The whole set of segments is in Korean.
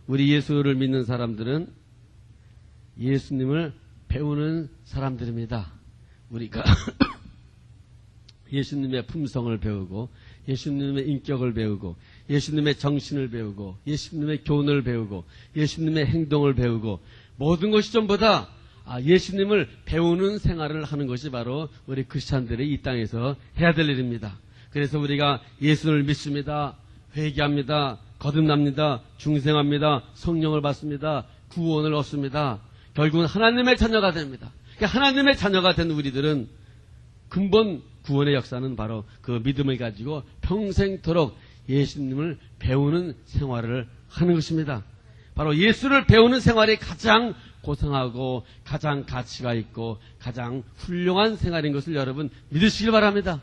우리 예수를 믿는 사람들은 예수님을 배우는 사람들입니다. 우리가 예수님의 품성을 배우고 예수님의 인격을 배우고 예수님의 정신을 배우고 예수님의 교훈을 배우고 예수님의 행동을 배우고 모든 것이 전부 다 예수님을 배우는 생활을 하는 것이 바로 우리 크리스찬들이 이 땅에서 해야 될 일입니다. 그래서 우리가 예수를 믿습니다. 회개합니다. 거듭납니다. 중생합니다. 성령을 받습니다. 구원을 얻습니다. 결국은 하나님의 자녀가 됩니다. 하나님의 자녀가 된 우리들은 근본 구원의 역사는 바로 그 믿음을 가지고 평생토록 예수님을 배우는 생활을 하는 것입니다. 바로 예수를 배우는 생활이 가장 고상하고 가장 가치가 있고 가장 훌륭한 생활인 것을 여러분 믿으시길 바랍니다.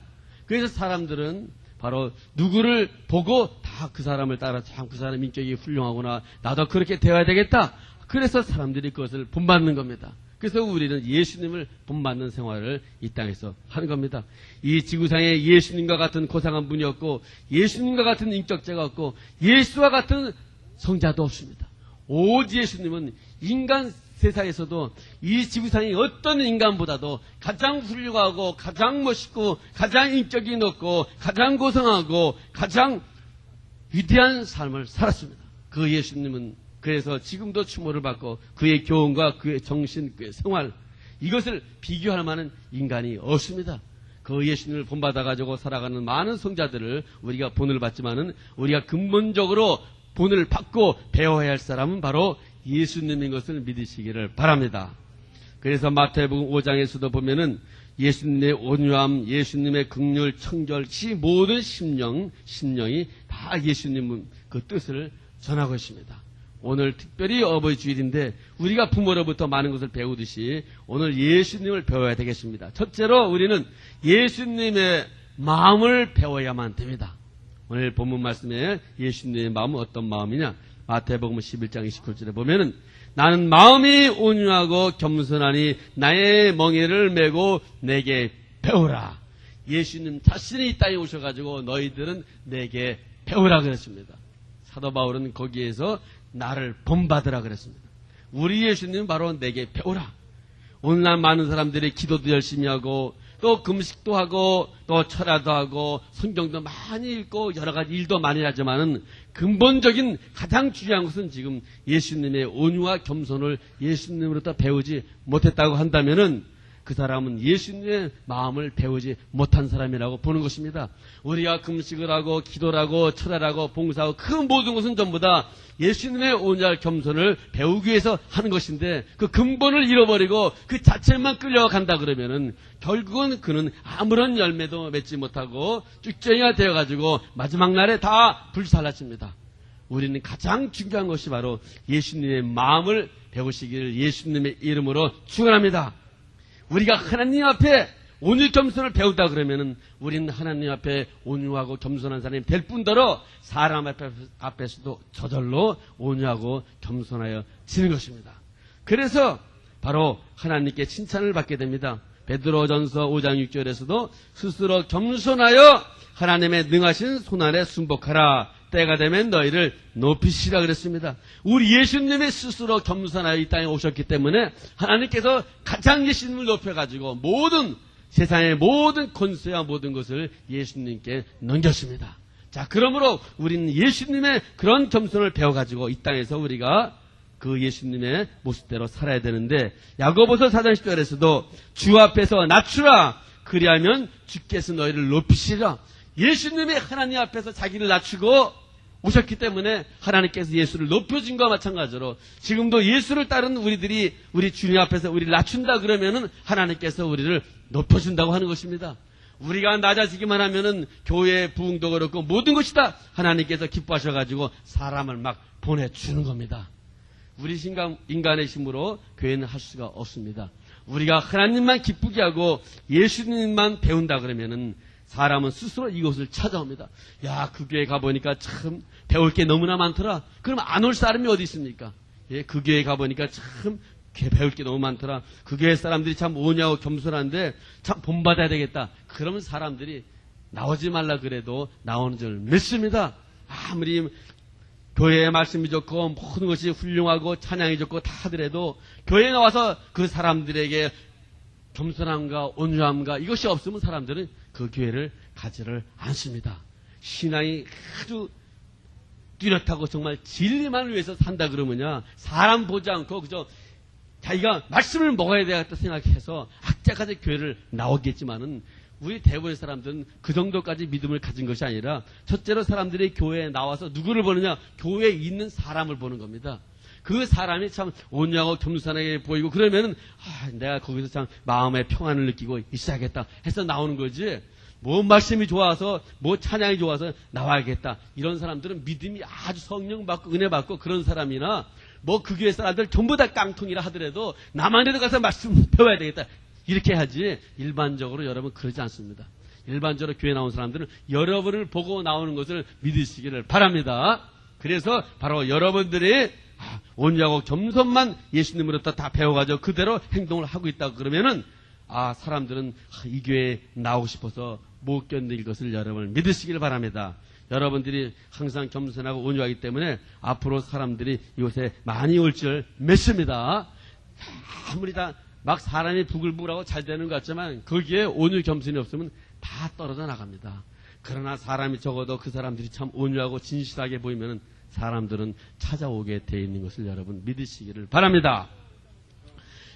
그래서 사람들은 바로 누구를 보고 다 그 사람을 따라 참 그 사람 인격이 훌륭하구나, 나도 그렇게 되어야 되겠다. 그래서 사람들이 그것을 본받는 겁니다. 그래서 우리는 예수님을 본받는 생활을 이 땅에서 하는 겁니다. 이 지구상에 예수님과 같은 고상한 분이 없고 예수님과 같은 인격자가 없고 예수와 같은 성자도 없습니다. 오직 예수님은 인간 세상에서도 이 지구상의 어떤 인간보다도 가장 훌륭하고 가장 멋있고 가장 인격이 높고 가장 고상하고 가장 위대한 삶을 살았습니다. 그 예수님은 그래서 지금도 추모를 받고 그의 교훈과 그의 정신, 그의 생활, 이것을 비교할 만한 인간이 없습니다. 그 예수님을 본받아가지고 살아가는 많은 성자들을 우리가 본을 받지만은 우리가 근본적으로 본을 받고 배워야 할 사람은 바로 예수님인 것을 믿으시기를 바랍니다. 그래서 마태복음 5장에서도 보면은 예수님의 온유함, 예수님의 긍휼, 청결치 모든 심령이 다 예수님 그 뜻을 전하고 있습니다. 오늘 특별히 어버이 주일인데 우리가 부모로부터 많은 것을 배우듯이 오늘 예수님을 배워야 되겠습니다. 첫째로 우리는 예수님의 마음을 배워야만 됩니다. 오늘 본문 말씀에 예수님의 마음은 어떤 마음이냐? 마태복음 11장 29절에 보면은 나는 마음이 온유하고 겸손하니 나의 멍에를 메고 내게 배우라. 예수님 자신이 이 땅에 오셔가지고 너희들은 내게 배우라 그랬습니다. 사도 바울은 거기에서 나를 본받으라 그랬습니다. 우리 예수님은 바로 내게 배우라. 오늘날 많은 사람들이 기도도 열심히 하고 또 금식도 하고 또 철야도 하고 성경도 많이 읽고 여러 가지 일도 많이 하지만은 근본적인 가장 중요한 것은 지금 예수님의 온유와 겸손을 예수님으로부터 배우지 못했다고 한다면은 그 사람은 예수님의 마음을 배우지 못한 사람이라고 보는 것입니다. 우리가 금식을 하고 기도를 하고 철야하고 봉사하고 그 모든 것은 전부 다 예수님의 온유와 겸손을 배우기 위해서 하는 것인데 그 근본을 잃어버리고 그 자체만 끌려간다 그러면은 결국은 그는 아무런 열매도 맺지 못하고 쭉쟁이가 되어가지고 마지막 날에 다 불살라집니다. 우리는 가장 중요한 것이 바로 예수님의 마음을 배우시기를 예수님의 이름으로 축원합니다. 우리가 하나님 앞에 온유 겸손을 배우다 그러면은 우리는 하나님 앞에 온유하고 겸손한 사람이 될 뿐더러 사람 앞에서도 저절로 온유하고 겸손하여 지는 것입니다. 그래서 바로 하나님께 칭찬을 받게 됩니다. 베드로전서 5장 6절에서도 스스로 겸손하여 하나님의 능하신 손안에 순복하라. 때가 되면 너희를 높이시라 그랬습니다. 우리 예수님이 스스로 겸손하여 이 땅에 오셨기 때문에 하나님께서 가장 예수님을 높여가지고 모든 세상의 모든 권세와 모든 것을 예수님께 넘겼습니다. 자, 그러므로 우리는 예수님의 그런 겸손을 배워가지고 이 땅에서 우리가 그 예수님의 모습대로 살아야 되는데 야고보서 4장 10절에서도 주 앞에서 낮추라. 그리하면 주께서 너희를 높이시라. 예수님이 하나님 앞에서 자기를 낮추고 오셨기 때문에 하나님께서 예수를 높여준 것과 마찬가지로 지금도 예수를 따르는 우리들이 우리 주님 앞에서 우리를 낮춘다 그러면은 하나님께서 우리를 높여준다고 하는 것입니다. 우리가 낮아지기만 하면은 교회의 부흥도 그렇고 모든 것이 다 하나님께서 기뻐하셔가지고 사람을 막 보내주는 겁니다. 우리 인간의 힘으로 교회는 할 수가 없습니다. 우리가 하나님만 기쁘게 하고 예수님만 배운다 그러면은 사람은 스스로 이곳을 찾아옵니다. 야, 그 교회 가보니까 참 배울 게 너무나 많더라. 그럼 안 올 사람이 어디 있습니까? 예, 그 교회 가보니까 참 배울 게 너무 많더라. 그 교회 사람들이 참 오냐고 겸손한데 참 본받아야 되겠다. 그러면 사람들이 나오지 말라 그래도 나오는 줄 믿습니다. 아무리 교회의 말씀이 좋고 모든 것이 훌륭하고 찬양이 좋고 다 하더라도 교회에 나와서 그 사람들에게 겸손함과 온유함과 이것이 없으면 사람들은 그 교회를 가지를 않습니다. 신앙이 아주 뚜렷하고 정말 진리만을 위해서 산다 그러면야 사람 보지 않고 그저 자기가 말씀을 먹어야 되겠다 생각해서 악자까지 교회를 나오겠지만은 우리 대부분의 사람들은 그 정도까지 믿음을 가진 것이 아니라 첫째로 사람들이 교회에 나와서 누구를 보느냐? 교회에 있는 사람을 보는 겁니다. 그 사람이 참 온유하고 겸손하게 보이고 그러면은 내가 거기서 참 마음의 평안을 느끼고 있어야겠다 해서 나오는 거지. 뭐 말씀이 좋아서 뭐 찬양이 좋아서 나와야겠다. 이런 사람들은 믿음이 아주 성령 받고 은혜 받고 그런 사람이나 뭐 그 교회 사람들 전부 다 깡통이라 하더라도 나만이라도 가서 말씀 배워야 되겠다. 이렇게 하지 일반적으로 여러분 그러지 않습니다. 일반적으로 교회 나온 사람들은 여러분을 보고 나오는 것을 믿으시기를 바랍니다. 그래서 바로 여러분들이 온유하고 겸손만 예수님으로부터 다 배워가지고 그대로 행동을 하고 있다 그러면은 사람들은 이 교회에 나오고 싶어서 못 견딜 것을 여러분을 믿으시기를 바랍니다. 여러분들이 항상 겸손하고 온유하기 때문에 앞으로 사람들이 이곳에 많이 올 줄 믿습니다. 아무리 다 막 사람이 부글부글하고 잘 되는 것 같지만 거기에 온유 겸손이 없으면 다 떨어져 나갑니다. 그러나 사람이 적어도 그 사람들이 참 온유하고 진실하게 보이면 사람들은 찾아오게 돼 있는 것을 여러분 믿으시기를 바랍니다.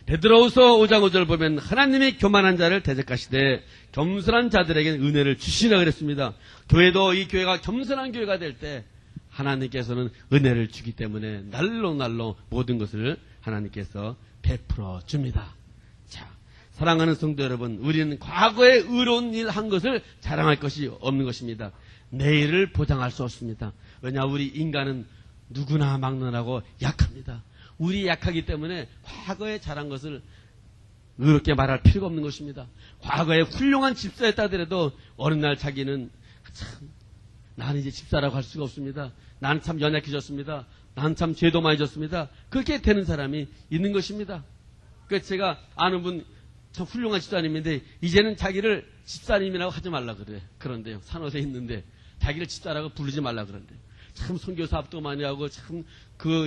베드로후서 5장 5절 보면 하나님이 교만한 자를 대적하시되 겸손한 자들에게는 은혜를 주시라 그랬습니다. 교회도 이 교회가 겸손한 교회가 될 때 하나님께서는 은혜를 주기 때문에 날로 모든 것을 하나님께서 베풀어 줍니다. 자, 사랑하는 성도 여러분, 우리는 과거에 의로운 일 한 것을 자랑할 것이 없는 것입니다. 내일을 보장할 수 없습니다. 왜냐 우리 인간은 누구나 막론하고 약합니다. 우리 약하기 때문에 과거에 잘한 것을 의롭게 말할 필요가 없는 것입니다. 과거에 훌륭한 집사였다 하더라도 어느 날 자기는 참 나는 이제 집사라고 할 수가 없습니다. 나는 참 연약해졌습니다. 나는 참 죄도 많이 졌습니다. 그렇게 되는 사람이 있는 것입니다. 그래서 제가 아는 분 참 훌륭한 집사님인데 이제는 자기를 집사님이라고 하지 말라 그래. 그런데요. 산호에 있는데 자기를 집사라고 부르지 말라 그런데 참 선교 사업도 많이 하고 참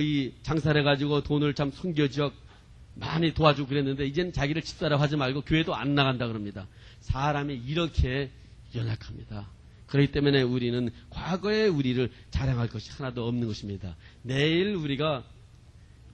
이 장사를 해가지고 돈을 참 선교 지역 많이 도와주고 그랬는데 이제는 자기를 집사라고 하지 말고 교회도 안 나간다 그럽니다. 사람이 이렇게 연약합니다. 그렇기 때문에 우리는 과거의 우리를 자랑할 것이 하나도 없는 것입니다. 내일 우리가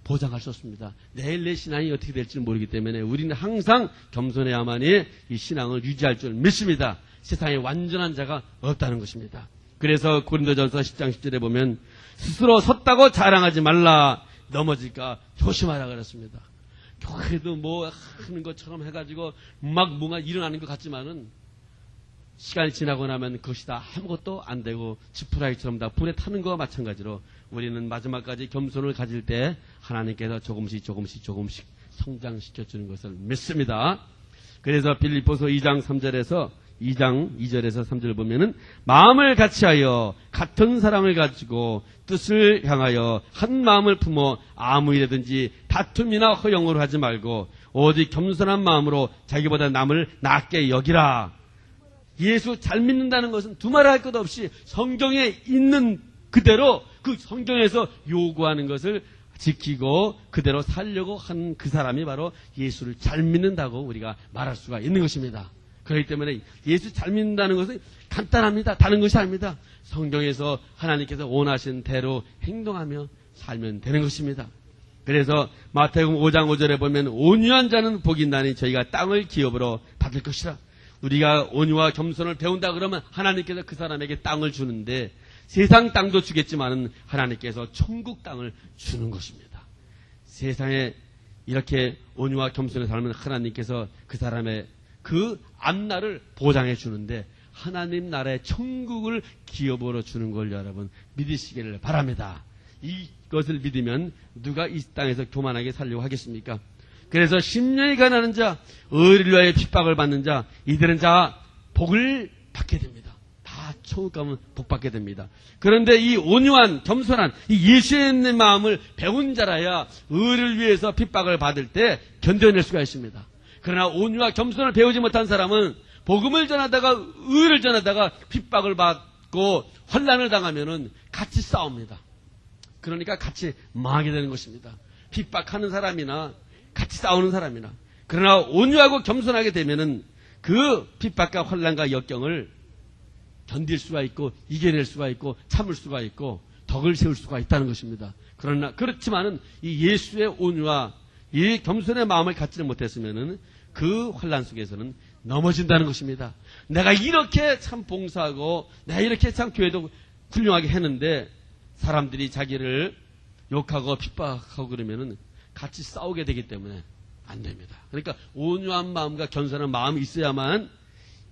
보장할 수 없습니다. 내일 내 신앙이 어떻게 될지 모르기 때문에 우리는 항상 겸손해야만이 이 신앙을 유지할 줄 믿습니다. 세상에 완전한 자가 없다는 것입니다. 그래서 고린도전서 10장 10절에 보면 스스로 섰다고 자랑하지 말라. 넘어질까 조심하라 그랬습니다. 교회도 뭐 하는 것처럼 해가지고 막 뭔가 일어나는 것 같지만은 시간이 지나고 나면 그것이 다 아무것도 안 되고 지푸라기처럼 다 불에 타는 것과 마찬가지로 우리는 마지막까지 겸손을 가질 때 하나님께서 조금씩 성장시켜주는 것을 믿습니다. 그래서 빌립보서 2장 3절에서 2절에서 3절 보면은 마음을 같이하여 같은 사랑을 가지고 뜻을 향하여 한 마음을 품어 아무 일이든지 다툼이나 허영으로 하지 말고 오직 겸손한 마음으로 자기보다 남을 낫게 여기라. 예수 잘 믿는다는 것은 두말할 것 없이 성경에 있는 그대로 그 성경에서 요구하는 것을 지키고 그대로 살려고 한 그 사람이 바로 예수를 잘 믿는다고 우리가 말할 수가 있는 것입니다. 그렇기 때문에 예수 잘 믿는다는 것은 간단합니다. 다른 것이 아닙니다. 성경에서 하나님께서 원하신 대로 행동하며 살면 되는 것입니다. 그래서 마태복음 5장 5절에 보면 온유한 자는 복이 있나니 저희가 땅을 기업으로 받을 것이라. 우리가 온유와 겸손을 배운다 그러면 하나님께서 그 사람에게 땅을 주는데 세상 땅도 주겠지만은 하나님께서 천국 땅을 주는 것입니다. 세상에 이렇게 온유와 겸손에 살면 하나님께서 그 사람의 그 앞날을 보장해 주는데 하나님 나라의 천국을 기업으로 주는 걸 여러분 믿으시기를 바랍니다. 이것을 믿으면 누가 이 땅에서 교만하게 살려고 하겠습니까? 그래서 심령이 가난한 자, 의를 위하여 핍박을 받는 자, 이들은 복을 받게 됩니다. 다 천국 가면 복 받게 됩니다. 그런데 이 온유한 겸손한 이 예수의 마음을 배운 자라야 의를 위해서 핍박을 받을 때 견뎌낼 수가 있습니다. 그러나 온유와 겸손을 배우지 못한 사람은 복음을 전하다가 의를 전하다가 핍박을 받고 환난을 당하면은 같이 싸웁니다. 그러니까 같이 망하게 되는 것입니다. 핍박하는 사람이나 같이 싸우는 사람이나. 그러나 온유하고 겸손하게 되면은 그 핍박과 환난과 역경을 견딜 수가 있고 이겨낼 수가 있고 참을 수가 있고 덕을 세울 수가 있다는 것입니다. 그러나 그렇지만은 이 예수의 온유와 이 겸손의 마음을 갖지는 못했으면은 그 환난 속에서는 넘어진다는 것입니다. 내가 이렇게 참 봉사하고 내가 이렇게 참 교회도 훌륭하게 했는데 사람들이 자기를 욕하고 핍박하고 그러면은 같이 싸우게 되기 때문에 안 됩니다. 그러니까 온유한 마음과 겸손한 마음이 있어야만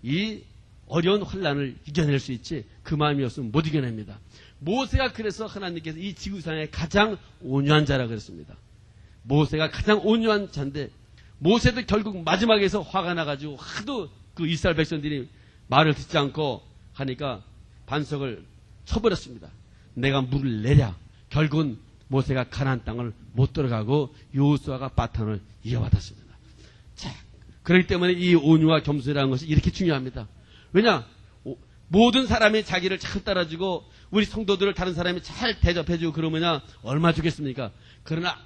이 어려운 환난을 이겨낼 수 있지 그 마음이 없으면 못 이겨냅니다. 모세가 그래서 하나님께서 이 지구상에 가장 온유한 자라 그랬습니다. 모세가 가장 온유한 자인데 모세도 결국 마지막에서 화가 나가지고 하도 그 이스라엘 백성들이 말을 듣지 않고 하니까 반석을 쳐버렸습니다. 내가 물을 내랴. 결국은 모세가 가나안 땅을 못 들어가고 여호수아가 바탄을 이어받았습니다. 자, 그렇기 때문에 이 온유와 겸손이라는 것이 이렇게 중요합니다. 왜냐? 모든 사람이 자기를 잘 따라주고 우리 성도들을 다른 사람이 잘 대접해주고 그러면야 얼마 주겠습니까? 그러나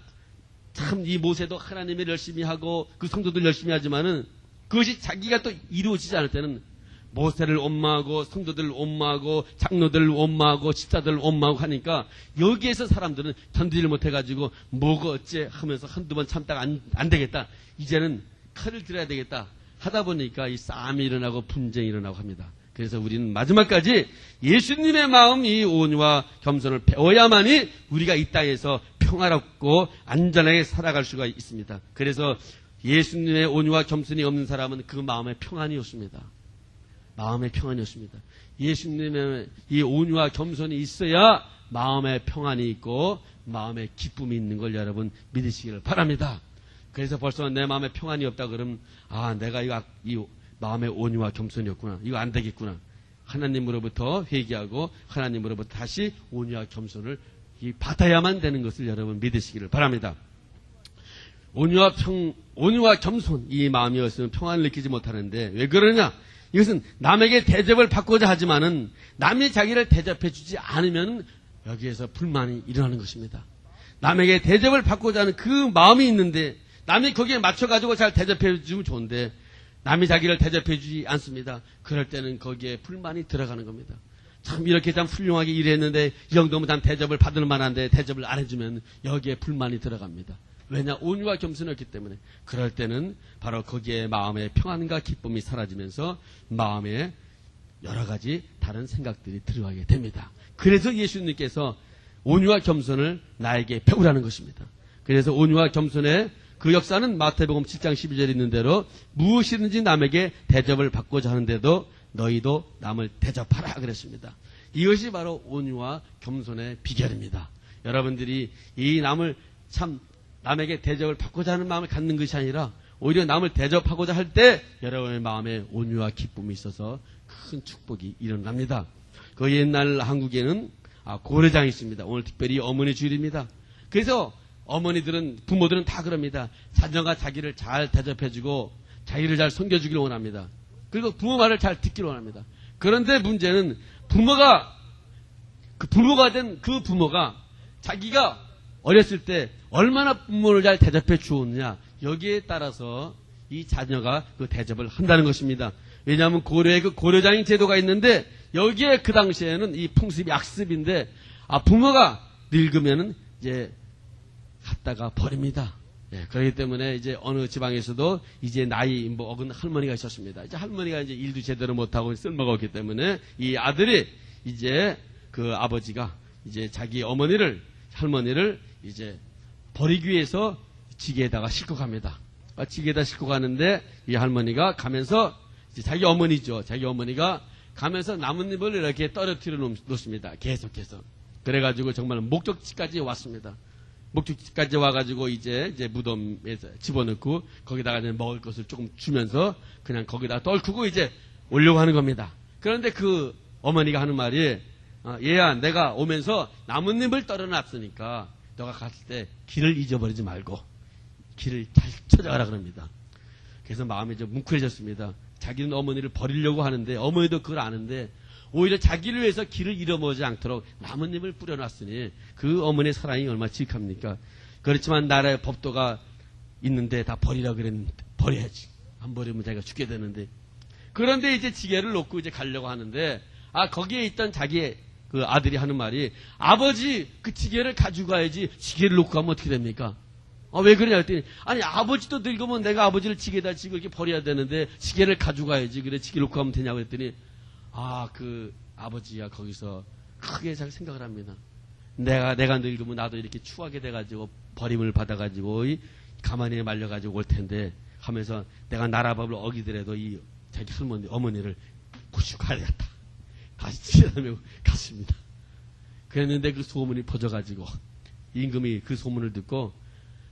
참 이 모세도 하나님을 열심히 하고 그 성도들 열심히 하지만은 그것이 자기가 또 이루어지지 않을 때는 모세를 원망하고 성도들을 원망하고 장로들을 원망하고 집사들을 원망하고 하니까 여기에서 사람들은 견디질 못해가지고 뭐가 어째 하면서 한두 번 참다가 안 되겠다. 이제는 칼을 들어야 되겠다. 하다 보니까 이 싸움이 일어나고 분쟁이 일어나고 합니다. 그래서 우리는 마지막까지 예수님의 마음 이 온유와 겸손을 배워야만이 우리가 이 땅에서 평화롭고 안전하게 살아갈 수가 있습니다. 그래서 예수님의 온유와 겸손이 없는 사람은 그 마음의 평안이 없습니다. 마음의 평안이 없습니다. 예수님의 이 온유와 겸손이 있어야 마음의 평안이 있고 마음의 기쁨이 있는 걸 여러분 믿으시기를 바랍니다. 그래서 벌써 내 마음에 평안이 없다 그러면 내가 이 마음의 온유와 겸손이 없구나. 이거 안 되겠구나. 하나님으로부터 회개하고 하나님으로부터 다시 온유와 겸손을 받아야만 되는 것을 여러분 믿으시기를 바랍니다. 온유와 겸손 이 마음이 없으면 평안을 느끼지 못하는데 왜 그러냐? 이것은 남에게 대접을 받고자 하지만은 남이 자기를 대접해 주지 않으면 여기에서 불만이 일어나는 것입니다. 남에게 대접을 받고자 하는 그 마음이 있는데 남이 거기에 맞춰가지고 잘 대접해 주면 좋은데 남이 자기를 대접해 주지 않습니다. 그럴 때는 거기에 불만이 들어가는 겁니다. 참 이렇게 참 훌륭하게 일했는데 이 정도면 참 대접을 받을 만한데 대접을 안 해주면 여기에 불만이 들어갑니다. 왜냐? 온유와 겸손이 없기 때문에. 그럴 때는 바로 거기에 마음의 평안과 기쁨이 사라지면서 마음에 여러 가지 다른 생각들이 들어가게 됩니다. 그래서 예수님께서 온유와 겸손을 나에게 배우라는 것입니다. 그래서 온유와 겸손의 그 역사는 마태복음 7장 12절에 있는 대로 무엇이든지 남에게 대접을 받고자 하는데도 너희도 남을 대접하라 그랬습니다. 이것이 바로 온유와 겸손의 비결입니다. 여러분들이 이 남에게 대접을 받고자 하는 마음을 갖는 것이 아니라 오히려 남을 대접하고자 할 때 여러분의 마음에 온유와 기쁨이 있어서 큰 축복이 일어납니다. 그 옛날 한국에는 고려장이 있습니다. 오늘 특별히 어머니 주일입니다. 그래서 부모들은 다 그럽니다. 자녀가 자기를 잘 대접해주고 자기를 잘 섬겨주기를 원합니다. 그리고 부모 말을 잘 듣기를 원합니다. 그런데 문제는 부모가 된 그 부모가 자기가 어렸을 때 얼마나 부모를 잘 대접해 주었느냐 여기에 따라서 이 자녀가 그 대접을 한다는 것입니다. 왜냐하면 고려에 그 고려장인 제도가 있는데 여기에 그 당시에는 이 풍습이 악습인데 부모가 늙으면은 이제 갖다가 버립니다. 그렇기 때문에 이제 어느 지방에서도 이제 나이 먹은 할머니가 있었습니다. 이제 할머니가 이제 일도 제대로 못하고 쓸모가 없기 때문에 이 아들이 이제 그 아버지가 이제 자기 할머니를 이제 버리기 위해서 지게에다가 싣고 갑니다. 지게에다 싣고 가는데 이 할머니가 가면서 이제 자기 어머니가 가면서 나뭇잎을 이렇게 떨어뜨려 놓습니다. 계속해서. 그래가지고 정말 목적지까지 왔습니다. 목적지까지 와가지고 이제 무덤에 집어넣고 거기다가 이제 먹을 것을 조금 주면서 그냥 거기다 떨구고 이제 오려고 하는 겁니다. 그런데 그 어머니가 하는 말이 얘야 내가 오면서 나뭇잎을 떨어놨으니까 너가 갔을 때 길을 잊어버리지 말고 길을 잘 찾아가라 그럽니다. 그래서 마음이 좀 뭉클해졌습니다. 자기는 어머니를 버리려고 하는데 어머니도 그걸 아는데 오히려 자기를 위해서 길을 잃어먹지 않도록 나뭇잎을 뿌려놨으니 그 어머니의 사랑이 얼마나 지극합니까? 그렇지만 나라의 법도가 있는데 다 버리라 그랬는데 버려야지. 안 버리면 자기가 죽게 되는데. 그런데 이제 지게를 놓고 이제 가려고 하는데 거기에 있던 자기의 그 아들이 하는 말이 아버지 그 지게를 가지고 가야지 지게를 놓고 가면 어떻게 됩니까? 왜 그러냐 했더니 아니 아버지도 늙으면 내가 아버지를 지게에다 지고 이렇게 버려야 되는데 지게를 가지고 가야지 그래 지게 놓고 가면 되냐고 했더니 그 아버지가 거기서 크게 잘 생각을 합니다. 내가 늙으면 나도 이렇게 추하게 돼가지고 버림을 받아가지고 가만히 말려가지고 올 텐데 하면서 내가 나라 법을 어기더라도 이 자기 할머니 어머니를 고시고 가야겠다. 다시 치닫으며 갔습니다. 그랬는데 그 소문이 퍼져가지고 임금이 그 소문을 듣고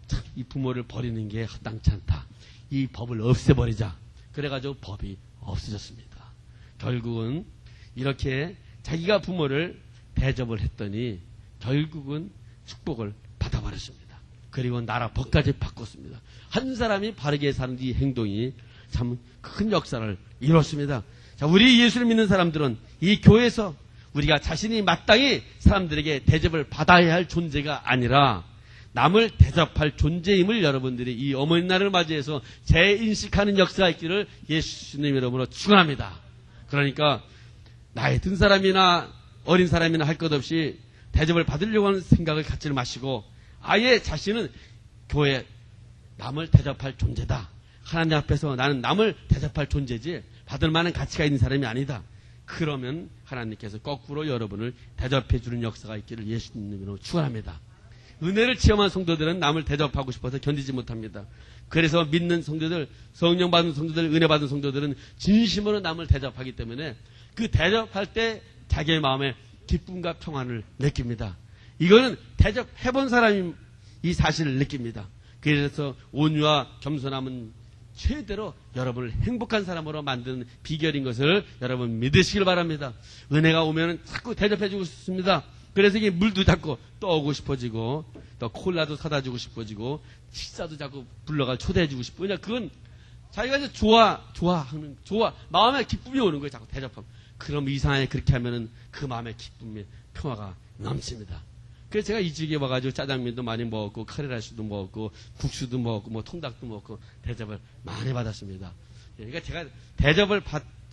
참 이 부모를 버리는 게 합당치 않다. 이 법을 없애버리자. 그래가지고 법이 없어졌습니다. 결국은 이렇게 자기가 부모를 대접을 했더니 결국은 축복을 받아버렸습니다. 그리고 나라 법까지 바꿨습니다. 한 사람이 바르게 사는 이 행동이 참 큰 역사를 이뤘습니다. 자, 우리 예수를 믿는 사람들은 이 교회에서 우리가 자신이 마땅히 사람들에게 대접을 받아야 할 존재가 아니라 남을 대접할 존재임을 여러분들이 이 어머니날을 맞이해서 재인식하는 역사가 있기를 예수님 이름으로 축원합니다. 그러니까 나이 든 사람이나 어린 사람이나 할 것 없이 대접을 받으려고 하는 생각을 갖지 마시고 아예 자신은 교회 남을 대접할 존재다. 하나님 앞에서 나는 남을 대접할 존재지 받을 만한 가치가 있는 사람이 아니다. 그러면 하나님께서 거꾸로 여러분을 대접해 주는 역사가 있기를 예수님으로 축원합니다. 은혜를 체험한 성도들은 남을 대접하고 싶어서 견디지 못합니다. 그래서 믿는 성도들, 성령 받은 성도들, 은혜 받은 성도들은 진심으로 남을 대접하기 때문에 그 대접할 때 자기의 마음에 기쁨과 평안을 느낍니다. 이거는 대접해본 사람이 이 사실을 느낍니다. 그래서 온유와 겸손함은 최대로 여러분을 행복한 사람으로 만드는 비결인 것을 여러분 믿으시길 바랍니다. 은혜가 오면 자꾸 대접해주고 싶습니다. 그래서 이게 물도 자꾸 떠오고 싶어지고 또 콜라도 사다 주고 싶어지고 식사도 자꾸 불러가 초대해주고 싶고 그냥 그건 자기가 이제 좋아 마음에 기쁨이 오는 거예요. 자꾸 대접하면. 그럼 이상하게 그렇게 하면은 그 마음의 기쁨의 평화가 넘칩니다. 그래서 제가 이 지역에 와가지고 짜장면도 많이 먹었고 카레라시도 먹었고 국수도 먹었고 뭐 통닭도 먹고 대접을 많이 받았습니다. 그러니까 제가 대접을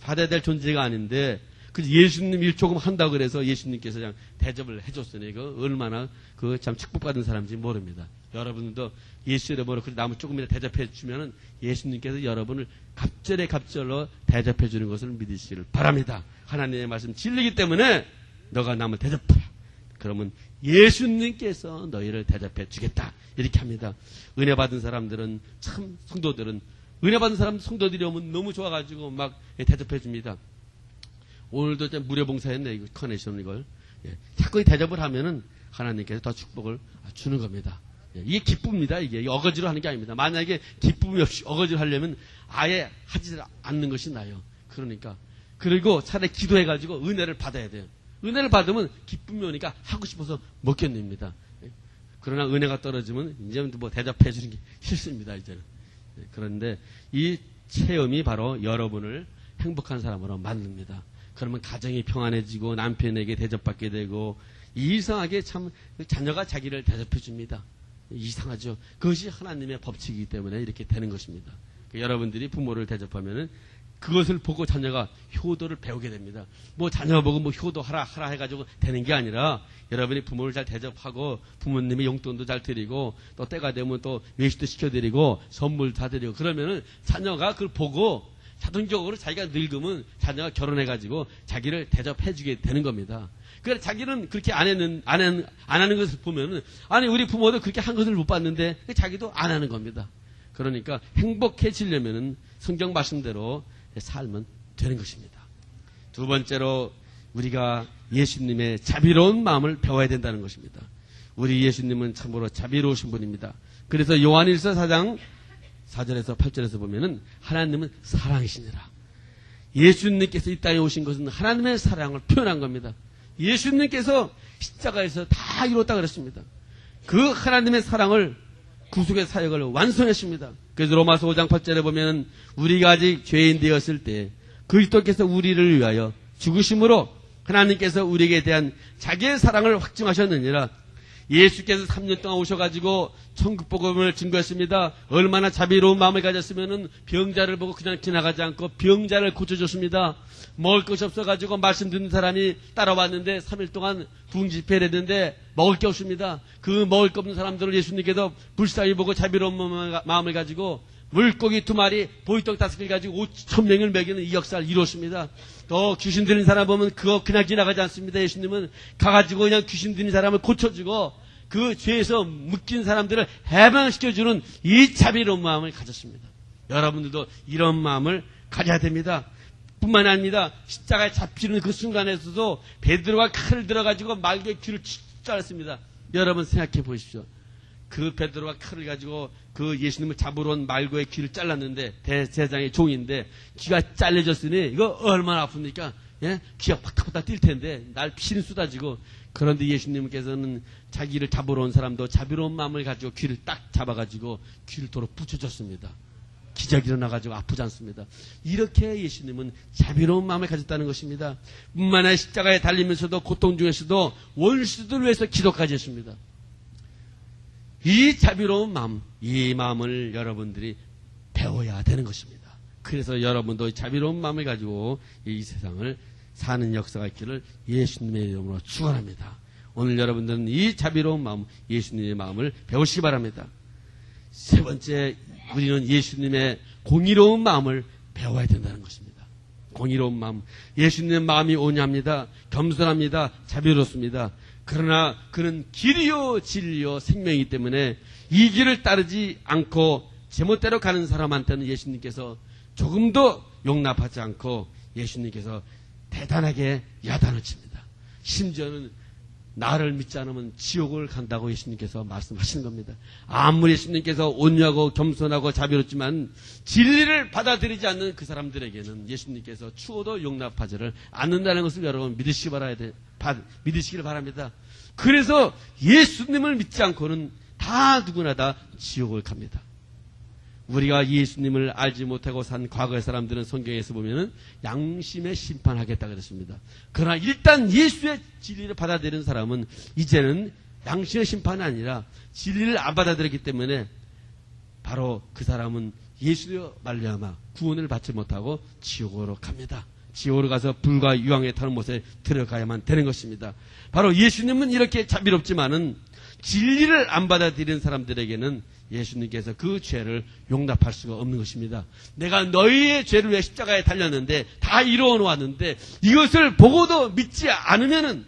받아야 될 존재가 아닌데 그 예수님 일 조금 한다고 그래서 예수님께서 그냥 대접을 해줬으니 그 얼마나 그 참 축복받은 사람인지 모릅니다. 여러분도 예수 이름으로 그 남을 조금이라도 대접해 주면은 예수님께서 여러분을 갑절로 대접해 주는 것을 믿으시기를 바랍니다. 하나님의 말씀 진리이기 때문에 너가 남을 대접하라. 그러면 예수님께서 너희를 대접해 주겠다. 이렇게 합니다. 은혜 받은 사람들은 참 성도들은 은혜 받은 사람 성도들이 오면 너무 좋아가지고 막 대접해 줍니다. 오늘도 무료 봉사했네, 이거, 커넥션 이걸. 자꾸 대접을 하면은 하나님께서 더 축복을 주는 겁니다. 이게 기쁨입니다, 이게. 어거지로 하는 게 아닙니다. 만약에 기쁨이 없이 어거지로 하려면 아예 하지 않는 것이 나아요. 그러니까. 그리고 차라리 기도해가지고 은혜를 받아야 돼요. 은혜를 받으면 기쁨이 오니까 하고 싶어서 못 견딥니다. 그러나 은혜가 떨어지면 이제는 뭐 대접해 주는 게 싫습니다, 이제는. 그런데 이 체험이 바로 여러분을 행복한 사람으로 만듭니다. 그러면 가정이 평안해지고 남편에게 대접받게 되고 이상하게 참 자녀가 자기를 대접해 줍니다. 이상하죠. 그것이 하나님의 법칙이기 때문에 이렇게 되는 것입니다. 여러분들이 부모를 대접하면은 그것을 보고 자녀가 효도를 배우게 됩니다. 뭐 자녀 보고 뭐 효도하라 해가지고 되는 게 아니라 여러분이 부모를 잘 대접하고 부모님의 용돈도 잘 드리고 또 때가 되면 또 외식도 시켜드리고 선물 다 드리고 그러면은 자녀가 그걸 보고 자동적으로 자기가 늙으면 자녀가 결혼해가지고 자기를 대접해주게 되는 겁니다. 그래 자기는 그렇게 안 하는 것을 보면은 아니 우리 부모도 그렇게 한 것을 못 봤는데 자기도 안 하는 겁니다. 그러니까 행복해지려면은 성경 말씀대로 살면 되는 것입니다. 두 번째로 우리가 예수님의 자비로운 마음을 배워야 된다는 것입니다. 우리 예수님은 참으로 자비로우신 분입니다. 그래서 요한일서 4장 4절에서 8절에서 보면은 하나님은 사랑이시니라. 예수님께서 이 땅에 오신 것은 하나님의 사랑을 표현한 겁니다. 예수님께서 십자가에서 다 이뤘다 그랬습니다. 그 하나님의 사랑을 구속의 사역을 완성했습니다. 그래서 로마서 5장 8절에 보면 우리가 아직 죄인 되었을 때 그리스도께서 우리를 위하여 죽으심으로 하나님께서 우리에게 대한 자기의 사랑을 확증하셨느니라. 예수께서 3년 동안 오셔가지고 천국 복음을 증거했습니다. 얼마나 자비로운 마음을 가졌으면은 병자를 보고 그냥 지나가지 않고 병자를 고쳐줬습니다. 먹을 것이 없어가지고 말씀 듣는 사람이 따라왔는데 3일 동안 붕집회를 했는데 먹을 게 없습니다. 그 먹을 게 없는 사람들을 예수님께서 불쌍히 보고 자비로운 마음을 가지고 물고기 2마리, 보이떡 5개를 가지고 5,000명을 먹이는 이 역사를 이뤘습니다. 또 귀신 들린 사람 보면 그거 그냥 지나가지 않습니다. 예수님은 가가지고 그냥 귀신 들린 사람을 고쳐주고 그 죄에서 묶인 사람들을 해방시켜주는 이 자비로운 마음을 가졌습니다. 여러분들도 이런 마음을 가져야 됩니다. 뿐만 아닙니다. 십자가에 잡히는 그 순간에서도 베드로가 칼을 들어가지고 말개의 귀를 잘랐습니다. 여러분 생각해 보십시오. 그 베드로가 칼을 가지고 그 예수님을 잡으러 온 말고의 귀를 잘랐는데 대제사장의 종인데 귀가 잘려졌으니 이거 얼마나 아픕니까? 예? 귀가 팍팍팍 뛸 텐데 날 피는 쏟아지고 그런데 예수님께서는 자기를 잡으러 온 사람도 자비로운 마음을 가지고 귀를 딱 잡아가지고 귀를 도로 붙여줬습니다. 기적이 일어나가지고 아프지 않습니다. 이렇게 예수님은 자비로운 마음을 가졌다는 것입니다. 뿐만 아니라 십자가에 달리면서도 고통 중에서도 원수들을 위해서 기도까지 했습니다. 이 자비로운 마음, 이 마음을 여러분들이 배워야 되는 것입니다. 그래서 여러분도 자비로운 마음을 가지고 이 세상을 사는 역사가 있기를 예수님의 이름으로 축원합니다. 오늘 여러분들은 이 자비로운 마음, 예수님의 마음을 배우시기 바랍니다. 세 번째, 우리는 예수님의 공의로운 마음을 배워야 된다는 것입니다. 공의로운 마음, 예수님의 마음이 온유합니다. 겸손합니다. 자비롭습니다. 그러나 그는 길이요 진리요 생명이기 때문에 이 길을 따르지 않고 제멋대로 가는 사람한테는 예수님께서 조금도 용납하지 않고 예수님께서 대단하게 야단을 칩니다. 심지어는 나를 믿지 않으면 지옥을 간다고 예수님께서 말씀하시는 겁니다. 아무리 예수님께서 온유하고 겸손하고 자비롭지만 진리를 받아들이지 않는 그 사람들에게는 예수님께서 추워도 용납하지를 않는다는 것을 여러분 믿으시기를 바랍니다. 그래서 예수님을 믿지 않고는 다 누구나 다 지옥을 갑니다. 우리가 예수님을 알지 못하고 산 과거의 사람들은 성경에서 보면은 양심의 심판하겠다 그랬습니다. 그러나 일단 예수의 진리를 받아들이는 사람은 이제는 양심의 심판이 아니라 진리를 안 받아들였기 때문에 바로 그 사람은 예수로 말미암아 구원을 받지 못하고 지옥으로 갑니다. 지옥으로 가서 불과 유황에 타는 못에 들어가야만 되는 것입니다. 바로 예수님은 이렇게 자비롭지만은 진리를 안 받아들이는 사람들에게는 예수님께서 그 죄를 용납할 수가 없는 것입니다. 내가 너희의 죄를 위해 십자가에 달렸는데 다 이루어 놓았는데 이것을 보고도 믿지 않으면은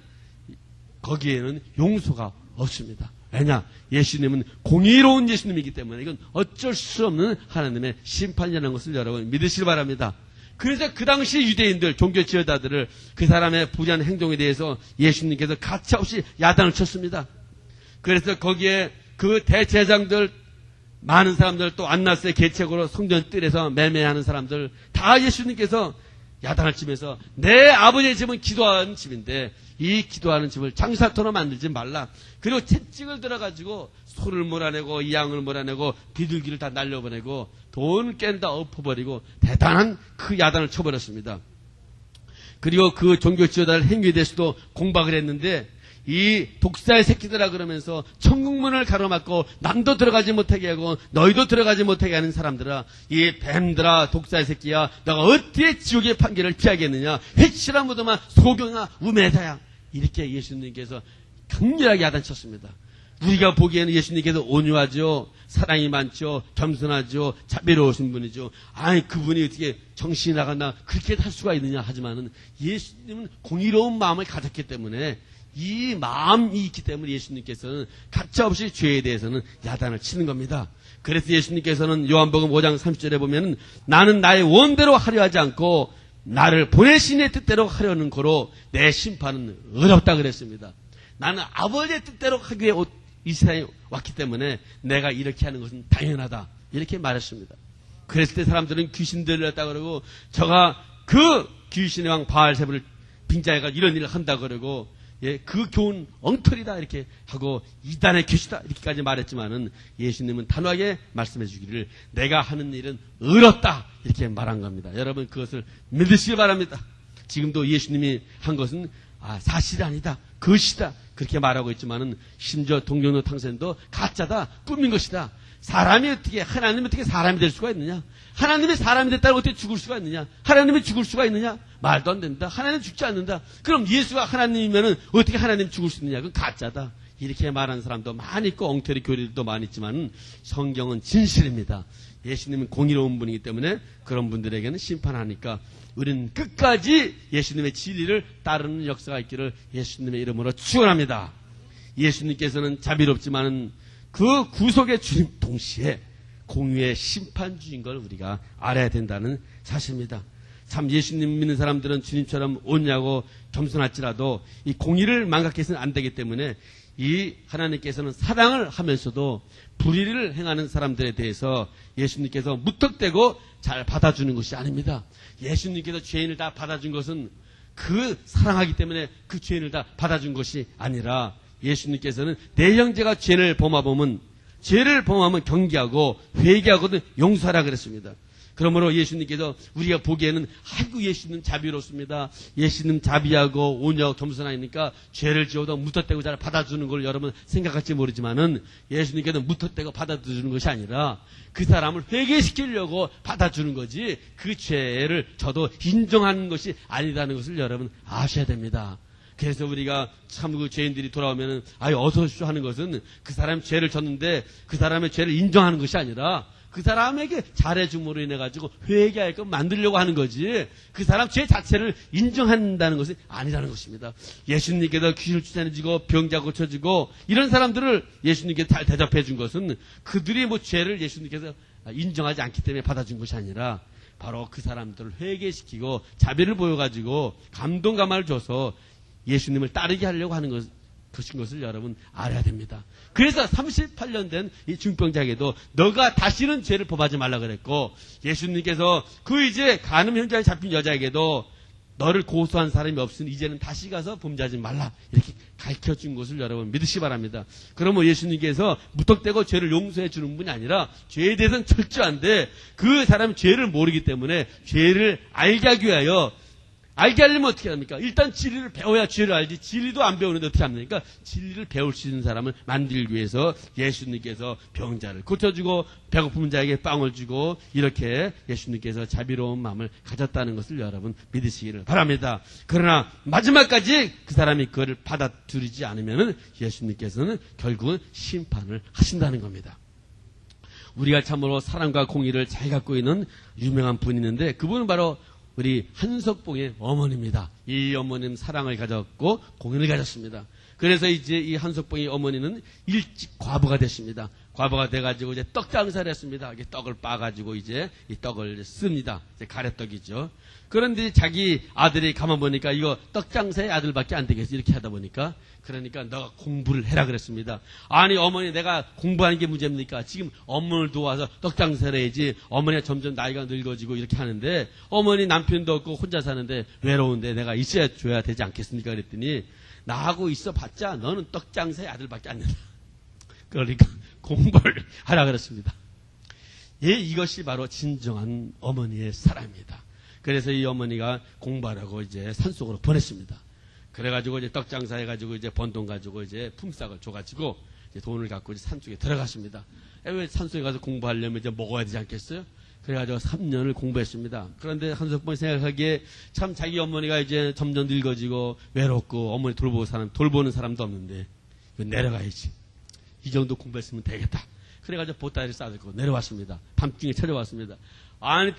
거기에는 용서가 없습니다. 왜냐? 예수님은 공의로운 예수님이기 때문에 이건 어쩔 수 없는 하나님의 심판이라는 것을 여러분 믿으시기 바랍니다. 그래서 그 당시 유대인들, 종교 지도자들을 그 사람의 부지한 행동에 대해서 예수님께서 가차없이 야단을 쳤습니다. 그래서 거기에 그 대제사장들 많은 사람들 또 안나스의 계책으로 성전 뜰에서 매매하는 사람들 다 예수님께서 야단을 치면서 내 아버지의 집은 기도하는 집인데 이 기도하는 집을 장사터로 만들지 말라. 그리고 채찍을 들어가지고 소를 몰아내고 양을 몰아내고 비둘기를 다 날려보내고 돈 깬다 엎어버리고 대단한 그 야단을 쳐버렸습니다. 그리고 그 종교 지도자들 행위에 대해서도 공박을 했는데 이 독사의 새끼들아 그러면서 천국문을 가로막고 남도 들어가지 못하게 하고 너희도 들어가지 못하게 하는 사람들아, 이 뱀들아 독사의 새끼야, 너가 어떻게 지옥의 판결을 피하겠느냐, 회칠한 무덤아 소경아 우매자야. 이렇게 예수님께서 강렬하게 야단쳤습니다. 우리가 보기에는 예수님께서 온유하죠, 사랑이 많죠, 겸손하죠, 자비로우신 분이죠. 아니 그분이 어떻게 정신이 나갔나 그렇게 할 수가 있느냐 하지만은 예수님은 공의로운 마음을 가졌기 때문에 이 마음이 있기 때문에 예수님께서는 가차없이 죄에 대해서는 야단을 치는 겁니다. 그래서 예수님께서는 요한복음 5장 30절에 보면은 나는 나의 원대로 하려 하지 않고 나를 보내신 이의 뜻대로 하려는 거로 내 심판은 어렵다 그랬습니다. 나는 아버지의 뜻대로 하기 위해 이 세상에 왔기 때문에 내가 이렇게 하는 것은 당연하다 이렇게 말했습니다. 그랬을 때 사람들은 귀신 들렸다 그러고 저가 그 귀신의 왕 바알세불을 빙자해가 이런 일을 한다 그러고 예, 그 교훈 엉터리다 이렇게 하고 이단의 교시다 이렇게까지 말했지만은 예수님은 단호하게 말씀해 주기를 내가 하는 일은 의롭다 이렇게 말한 겁니다. 여러분 그것을 믿으시기 바랍니다. 지금도 예수님이 한 것은 사실이 아니다, 것이다 그렇게 말하고 있지만은 심지어 동정로 탕생도 가짜다, 꾸민 것이다. 사람이 어떻게, 하나님이 어떻게 사람이 될 수가 있느냐? 하나님이 사람이 됐다고 어떻게 죽을 수가 있느냐? 하나님이 죽을 수가 있느냐? 말도 안 된다. 하나님 죽지 않는다. 그럼 예수가 하나님이면은 어떻게 하나님 죽을 수 있느냐? 그건 가짜다. 이렇게 말하는 사람도 많이 있고 엉터리 교리들도 많이 있지만 성경은 진실입니다. 예수님은 공의로운 분이기 때문에 그런 분들에게는 심판하니까 우리는 끝까지 예수님의 진리를 따르는 역사가 있기를 예수님의 이름으로 축원합니다. 예수님께서는 자비롭지만은 그 구속의 주님 동시에 공의의 심판주인 걸 우리가 알아야 된다는 사실입니다. 참 예수님 믿는 사람들은 주님처럼 온유하고 겸손할지라도 이 공의를 망각해서는 안 되기 때문에 이 하나님께서는 사랑을 하면서도 불의를 행하는 사람들에 대해서 예수님께서 무턱대고 잘 받아주는 것이 아닙니다. 예수님께서 죄인을 다 받아준 것은 그 사랑하기 때문에 그 죄인을 다 받아준 것이 아니라 예수님께서는 내 형제가 죄를 범하면 경계하고 회개하고는 용서하라 그랬습니다. 그러므로 예수님께서 우리가 보기에는 아이고 예수님 자비롭습니다. 예수님 자비하고 온유하고 겸손하니까 죄를 지어도 무턱대고 잘 받아주는 걸 여러분 생각할지 모르지만은 예수님께서 무턱대고 받아주는 것이 아니라 그 사람을 회개시키려고 받아주는 거지 그 죄를 저도 인정하는 것이 아니라는 것을 여러분 아셔야 됩니다. 그래서 우리가 참 그 죄인들이 돌아오면은 어서 오십시오 하는 것은 그 사람이 죄를 졌는데 그 사람의 죄를 인정하는 것이 아니라 그 사람에게 잘해줌으로 인해 가지고 회개하게끔 만들려고 하는 거지 그 사람 죄 자체를 인정한다는 것이 아니라는 것입니다. 예수님께서 귀신을 쫓아내주고 병자 고쳐주고 이런 사람들을 예수님께서 잘 대접해 준 것은 그들이 뭐 죄를 예수님께서 인정하지 않기 때문에 받아준 것이 아니라 바로 그 사람들을 회개시키고 자비를 보여가지고 감동감화를 줘서 예수님을 따르게 하려고 하는 것을 여러분 알아야 됩니다. 그래서 38년 된 이 중병자에게도 너가 다시는 죄를 범하지 말라 그랬고 예수님께서 그 이제 간음 현장에 잡힌 여자에게도 너를 고소한 사람이 없으니 이제는 다시 가서 범죄하지 말라 이렇게 가르쳐준 것을 여러분 믿으시기 바랍니다. 그러면 예수님께서 무턱대고 죄를 용서해 주는 분이 아니라 죄에 대해서는 철저한데 그 사람이 죄를 모르기 때문에 죄를 알게 하기 위하여 알게 하려면 어떻게 합니까? 일단 진리를 배워야 죄를 알지 진리도 안 배우는데 어떻게 합니까? 진리를 배울 수 있는 사람을 만들기 위해서 예수님께서 병자를 고쳐주고 배고픈 자에게 빵을 주고 이렇게 예수님께서 자비로운 마음을 가졌다는 것을 여러분 믿으시기를 바랍니다. 그러나 마지막까지 그 사람이 그거를 받아들이지 않으면 예수님께서는 결국은 심판을 하신다는 겁니다. 우리가 참으로 사랑과 공의를 잘 갖고 있는 유명한 분이 있는데 그분은 바로 우리 한석봉의 어머니입니다. 이 어머니는 사랑을 가졌고 공의를 가졌습니다. 그래서 이제 이 한석봉의 어머니는 일찍 과부가 됐습니다. 과부가 돼가지고 이제 떡 장사를 했습니다. 떡을 빻아가지고 이제 이 떡을 씁니다. 이제 가래떡이죠. 그런데 자기 아들이 가만 보니까 이거 떡 장사의 아들밖에 안 되겠어. 이렇게 하다 보니까 그러니까 너가 공부를 해라 그랬습니다. 아니 어머니 내가 공부하는 게 문제입니까? 지금 어머니를 도와서 떡 장사를 해야지. 어머니가 점점 나이가 늙어지고 이렇게 하는데 어머니 남편도 없고 혼자 사는데 외로운데 내가 있어야 줘야 되지 않겠습니까? 그랬더니 나하고 있어봤자 너는 떡 장사의 아들밖에 안 된다. 그러니까 공부를 하라 그랬습니다. 예, 이것이 바로 진정한 어머니의 사랑입니다. 그래서 이 어머니가 공부하라고 이제 산속으로 보냈습니다. 그래가지고 이제 떡 장사해가지고 이제 번 돈 가지고 이제 품삯을 줘가지고 이제 돈을 갖고 이제 산속에 들어갔습니다. 왜 산속에 가서 공부하려면 이제 먹어야 되지 않겠어요? 그래가지고 3년을 공부했습니다. 그런데 한석봉이 생각하기에 참 자기 어머니가 이제 점점 늙어지고 외롭고 어머니 돌보는 사람도 없는데 내려가야지. 이 정도 공부했으면 되겠다. 그래가지고 보따리를 싸들고 내려왔습니다. 밤중에 찾아왔습니다. 안에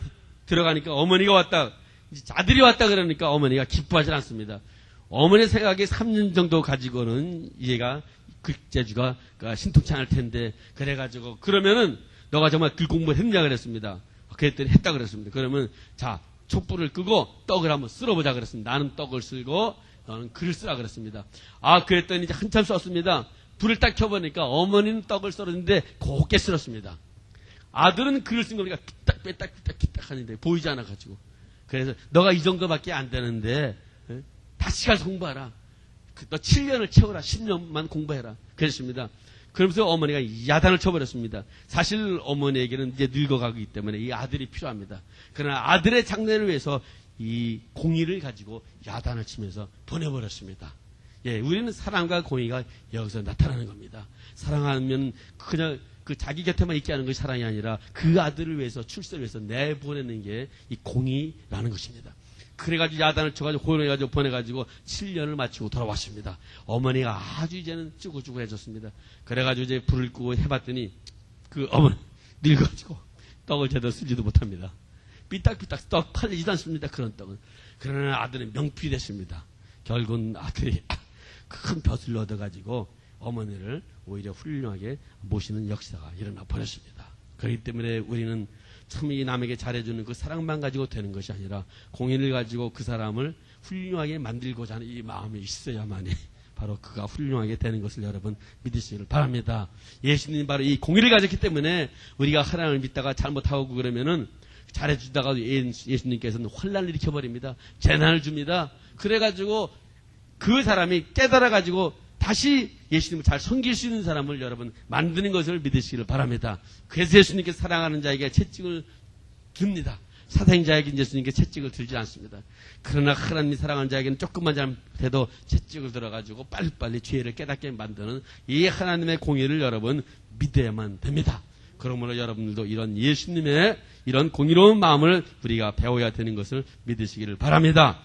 들어가니까 어머니가 왔다. 이제 아들이 왔다 그러니까 어머니가 기뻐하지 않습니다. 어머니 생각에 3년 정도 가지고는 얘가 글재주가 신통치 않을 텐데 그래가지고 그러면은 너가 정말 글 공부를 했냐 그랬습니다. 그랬더니 했다 그랬습니다. 그러면 자 촛불을 끄고 떡을 한번 쓸어보자 그랬습니다. 나는 떡을 쓸고 너는 글을 쓰라 그랬습니다. 그랬더니 이제 한참 썼습니다. 불을 딱 켜보니까 어머니는 떡을 썰었는데 곱게 썰었습니다. 아들은 글을 쓴 거니까 삐딱 하는데 보이지 않아가지고. 그래서 너가 이 정도밖에 안 되는데 다시 가서 공부하라. 너 7년을 채워라. 10년만 공부해라. 그랬습니다. 그러면서 어머니가 야단을 쳐버렸습니다. 사실 어머니에게는 이제 늙어가기 때문에 이 아들이 필요합니다. 그러나 아들의 장래를 위해서 이 공의를 가지고 야단을 치면서 보내버렸습니다. 예, 우리는 사랑과 공의가 여기서 나타나는 겁니다. 사랑하면 그냥 그 자기 곁에만 있게 하는 것이 사랑이 아니라 그 아들을 위해서 출세를 위해서 내보내는 게 이 공의라는 것입니다. 그래가지고 야단을 쳐가지고 고용해가지고 보내가지고 7년을 마치고 돌아왔습니다. 어머니가 아주 이제는 쭈글쭈글해졌습니다. 그래가지고 이제 불을 끄고 해봤더니 그 어머니 늙어가지고 떡을 제대로 쓰지도 못합니다. 삐딱삐딱 떡 팔리지도 않습니다. 그런 떡은. 그러나 아들은 명필이 됐습니다. 결국은 아들이 큰 벼슬을 얻어가지고 어머니를 오히려 훌륭하게 모시는 역사가 일어나 버렸습니다. 그렇기 때문에 우리는 참 이 남에게 잘해주는 그 사랑만 가지고 되는 것이 아니라 공의를 가지고 그 사람을 훌륭하게 만들고자 하는 이 마음이 있어야만이 바로 그가 훌륭하게 되는 것을 여러분 믿으시기를 바랍니다. 예수님이 바로 이 공의를 가졌기 때문에 우리가 하나님을 믿다가 잘못하고 그러면은 잘해주다가 예수님께서는 혼란을 일으켜버립니다. 재난을 줍니다. 그래가지고 그 사람이 깨달아가지고 다시 예수님을 잘 섬길 수 있는 사람을 여러분 만드는 것을 믿으시기를 바랍니다. 그래서 예수님께 사랑하는 자에게 채찍을 줍니다. 사생자에게 예수님께 채찍을 들지 않습니다. 그러나 하나님이 사랑하는 자에게는 조금만 잘못해도 채찍을 들어가지고 빨리빨리 죄를 깨닫게 만드는 이 하나님의 공의를 여러분 믿어야만 됩니다. 그러므로 여러분들도 이런 예수님의 이런 공의로운 마음을 우리가 배워야 되는 것을 믿으시기를 바랍니다.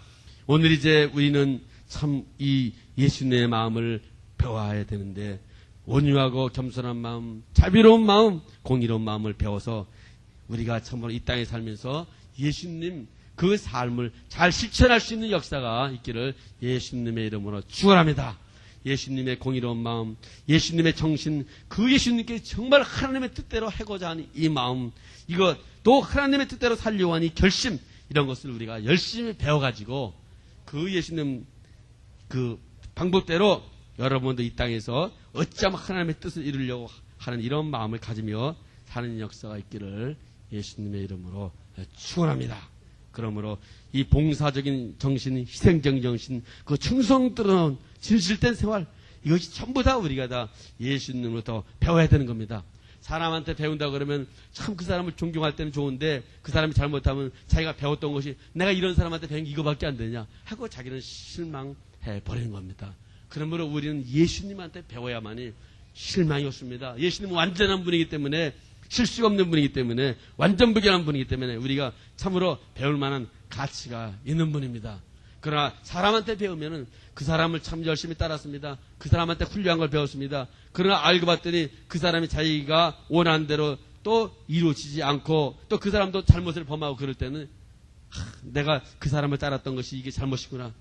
오늘 이제 우리는 참 이 예수님의 마음을 배워야 되는데 온유하고 겸손한 마음, 자비로운 마음, 공의로운 마음을 배워서 우리가 참으로 이 땅에 살면서 예수님 그 삶을 잘 실천할 수 있는 역사가 있기를 예수님의 이름으로 축원합니다. 예수님의 공의로운 마음, 예수님의 정신, 그 예수님께 정말 하나님의 뜻대로 하고자 하는 이 마음, 이거 또 하나님의 뜻대로 살려고 하는 이 결심, 이런 것을 우리가 열심히 배워가지고 그 예수님 그 방법대로 여러분도 이 땅에서 어찌하면 하나님의 뜻을 이루려고 하는 이런 마음을 가지며 사는 역사가 있기를 예수님의 이름으로 축원합니다. 그러므로 이 봉사적인 정신, 희생적인 정신, 그 충성스러운 진실된 생활, 이것이 전부 다 우리가 다 예수님으로부터 배워야 되는 겁니다. 사람한테 배운다 그러면 참 그 사람을 존경할 때는 좋은데 그 사람이 잘못하면 자기가 배웠던 것이 내가 이런 사람한테 배운 게 이거밖에 안 되냐 하고 자기는 실망해 버리는 겁니다. 그러므로 우리는 예수님한테 배워야만이 실망이 없습니다. 예수님은 완전한 분이기 때문에 실수가 없는 분이기 때문에 완전부결한 분이기 때문에 우리가 참으로 배울 만한 가치가 있는 분입니다. 그러나 사람한테 배우면은 그 사람을 참 열심히 따랐습니다. 그 사람한테 훌륭한 걸 배웠습니다. 그러나 알고 봤더니 그 사람이 자기가 원하는 대로 또 이루어지지 않고 또 그 사람도 잘못을 범하고 그럴 때는 내가 그 사람을 따랐던 것이 이게 잘못이구나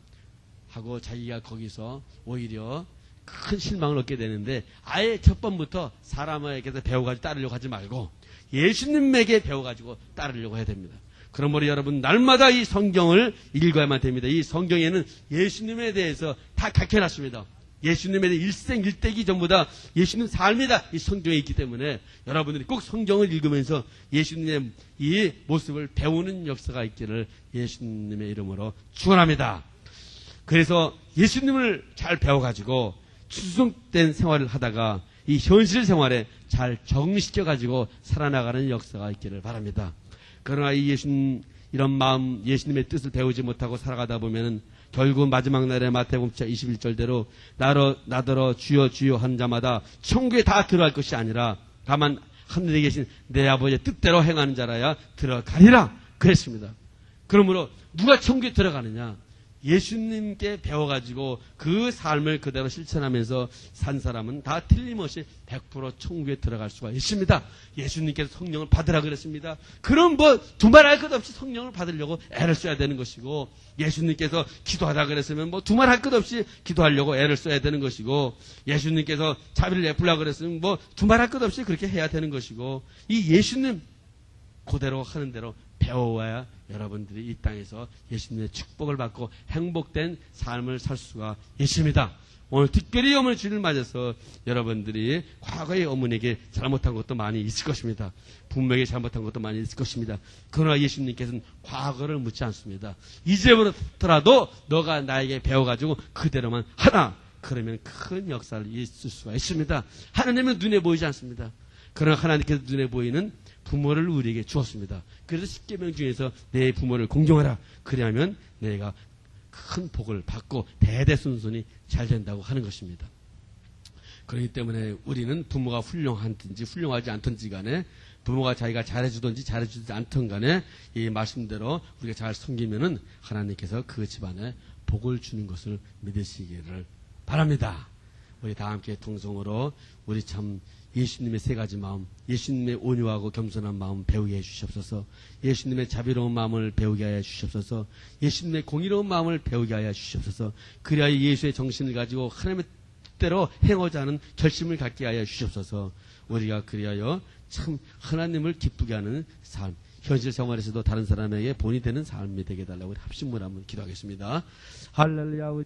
하고 자기가 거기서 오히려 큰 실망을 얻게 되는데 아예 첫 번부터 사람에게서 배워가지고 따르려고 하지 말고 예수님에게 배워가지고 따르려고 해야 됩니다. 그러므로 여러분 날마다 이 성경을 읽어야만 됩니다. 이 성경에는 예수님에 대해서 다 각해놨습니다. 예수님에 대해 일생일대기 전부 다 예수님 삶이 다 이 성경에 있기 때문에 여러분들이 꼭 성경을 읽으면서 예수님의 이 모습을 배우는 역사가 있기를 예수님의 이름으로 축원합니다. 그래서 예수님을 잘 배워가지고 추승된 생활을 하다가 이 현실 생활에 잘 적응시켜가지고 살아나가는 역사가 있기를 바랍니다. 그러나 이 예수님 이런 마음 예수님의 뜻을 배우지 못하고 살아가다 보면은 결국 마지막 날에 마태복음 21절대로 나더러 주여 주여 하는 자마다 천국에 다 들어갈 것이 아니라 다만 하늘에 계신 내 아버지의 뜻대로 행하는 자라야 들어가리라 그랬습니다. 그러므로 누가 천국에 들어가느냐? 예수님께 배워가지고 그 삶을 그대로 실천하면서 산 사람은 다 틀림없이 100% 천국에 들어갈 수가 있습니다. 예수님께서 성령을 받으라 그랬습니다. 그럼 뭐 두말할 것 없이 성령을 받으려고 애를 써야 되는 것이고 예수님께서 기도하라 그랬으면 뭐 두말할 것 없이 기도하려고 애를 써야 되는 것이고 예수님께서 자비를 베풀라 그랬으면 뭐 두말할 것 없이 그렇게 해야 되는 것이고 이 예수님 그대로 하는 대로 배워야 여러분들이 이 땅에서 예수님의 축복을 받고 행복된 삶을 살 수가 있습니다. 오늘 특별히 어머니 주일을 맞아서 여러분들이 과거의 어머니에게 잘못한 것도 많이 있을 것입니다. 부모에게 잘못한 것도 많이 있을 것입니다. 그러나 예수님께서는 과거를 묻지 않습니다. 이제부터라도 너가 나에게 배워가지고 그대로만 하라. 그러면 큰 역사를 있을 수가 있습니다. 하나님은 눈에 보이지 않습니다. 그러나 하나님께서 눈에 보이는 부모를 우리에게 주었습니다. 그래서 10계명 중에서 내 부모를 공경하라. 그래야면 내가 큰 복을 받고 대대손손이 잘 된다고 하는 것입니다. 그렇기 때문에 우리는 부모가 훌륭하든지 훌륭하지 않든지 간에 부모가 자기가 잘해주든지 잘해주지 않든 간에 이 말씀대로 우리가 잘 섬기면은 하나님께서 그 집안에 복을 주는 것을 믿으시기를 바랍니다. 우리 다 함께 통성으로 우리 참 예수님의 세 가지 마음, 예수님의 온유하고 겸손한 마음 배우게 해주시옵소서. 예수님의 자비로운 마음을 배우게 하여 주시옵소서. 예수님의 공의로운 마음을 배우게 하여 주시옵소서. 그래야 예수의 정신을 가지고 하나님의 뜻대로 행하자 하는 결심을 갖게 하여 주시옵소서. 우리가 그리하여 참 하나님을 기쁘게 하는 삶, 현실 생활에서도 다른 사람에게 본이 되는 삶이 되게 해달라고 우리 합심을 한번 기도하겠습니다. 할렐루야.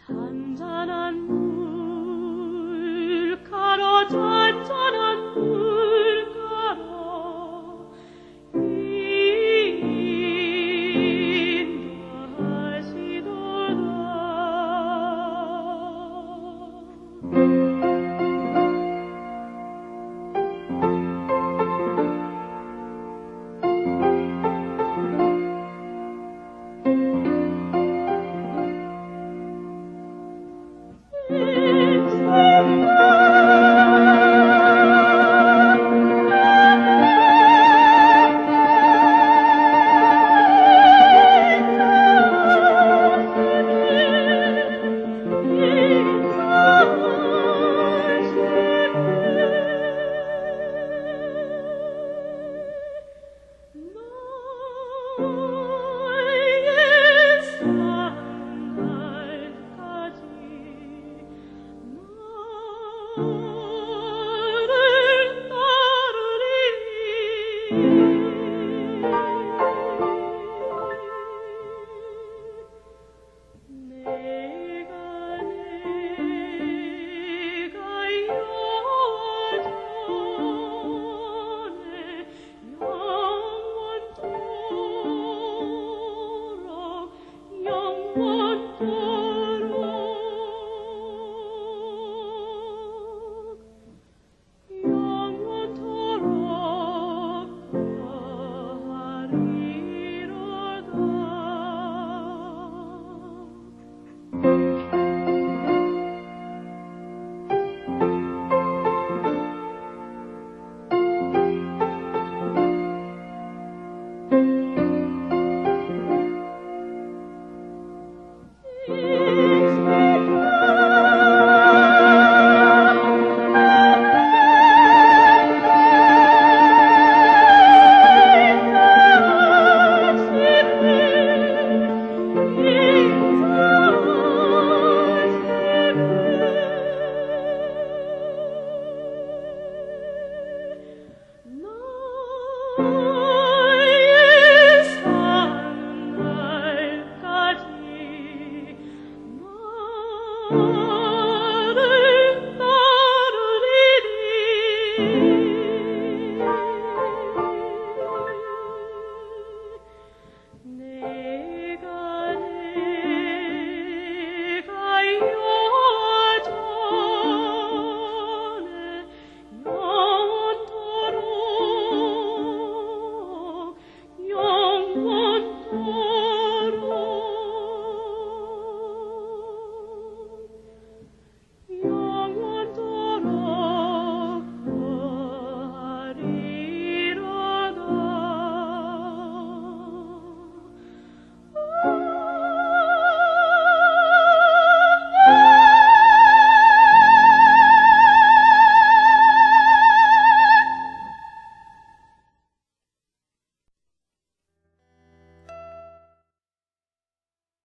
잔잔한 물 가로졌잖아.